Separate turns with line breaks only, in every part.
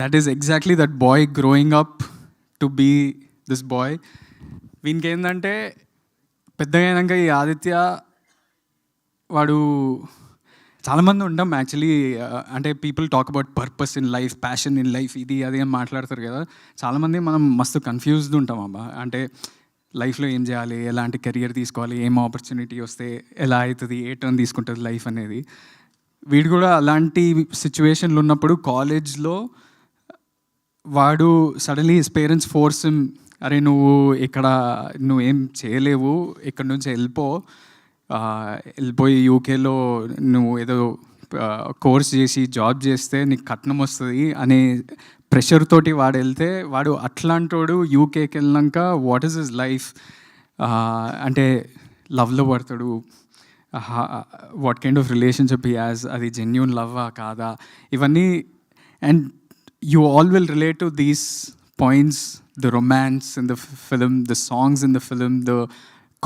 That is exactly that boy growing up to be this boy. వీనికి ఏంటంటే పెద్దగా అయినాక ఈ ఆదిత్య వాడు చాలామంది ఉంటాం యాక్చువల్లీ, అంటే people talk about purpose in life, passion in life, ఇది అది అని మాట్లాడతారు కదా. చాలామంది మనం మస్తు కన్ఫ్యూజ్డ్ ఉంటాం అబ్బా, అంటే లైఫ్లో ఏం చేయాలి, ఎలాంటి కెరియర్ తీసుకోవాలి, ఏం ఆపర్చునిటీ వస్తే ఎలా అవుతుంది, ఏ టర్న్ తీసుకుంటుంది లైఫ్ అనేది. వీడు కూడా అలాంటి సిచ్యువేషన్లు ఉన్నప్పుడు కాలేజ్లో వాడు suddenly his parents force him, అరే ఇక్కడ నువ్వేం చేయలేవు, ఇక్కడ నుంచి వెళ్ళిపోయి యూకేలో నువ్వు ఏదో కోర్స్ చేసి జాబ్ చేస్తే నీకు కట్నం వస్తుంది అనే ప్రెషర్ తోటి వాడు వెళ్తే, వాడు అట్లాంటోడు యూకేకి వెళ్ళినాక వాట్ ఈస్ హిస్ లైఫ్, అంటే లవ్లో పడతాడు, what kind of relationship he has, అది జెన్యూన్ లవ్వా కాదా, ఇవన్నీ. And you all will relate to these points, the romance in the film, the songs in the film, the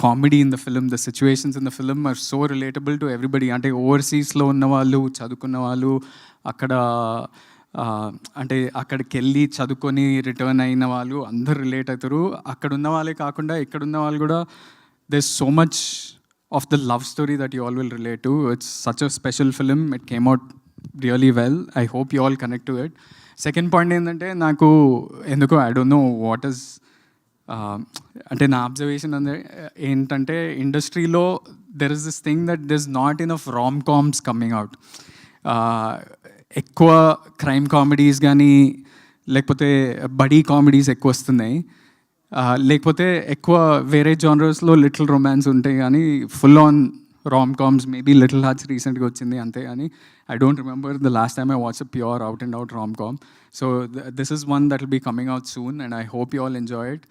comedy in the film, the situations in the film are so relatable to everybody. అంటే ఓవర్సీస్లో ఉన్న వాళ్ళు, చదువుకున్న వాళ్ళు, అక్కడ అంటే అక్కడికి వెళ్ళి చదువుకొని రిటర్న్ అయిన వాళ్ళు అందరు రిలేట్ అవుతారు. అక్కడ ఉన్న వాళ్ళే కాకుండా ఇక్కడ ఉన్న వాళ్ళు కూడా there's so much of the love story that you all will relate to. It's such a special film. It came out really well. I hope you all connect to it. Second point ఏంటంటే, నాకు ఎందుకో I don't know what is, అంటే నా observation ఏంటంటే ఇండస్ట్రీలో there is this thing that there is not enough Ram comms coming out. ఎక్కువ crime comedies కానీ లేకపోతే బడీ కామెడీస్ ఎక్కువ వస్తున్నాయి, లేకపోతే ఎక్కువ వేరే జానర్స్లో లిటిల్ రొమాన్స్ ఉంటాయి కానీ full on Ram comms. Maybe little hearts రీసెంట్గా వచ్చింది అంతే, కానీ I don't remember the last time I watched a pure out and out rom-com. So this is one that will be coming out soon and I hope you all enjoy it.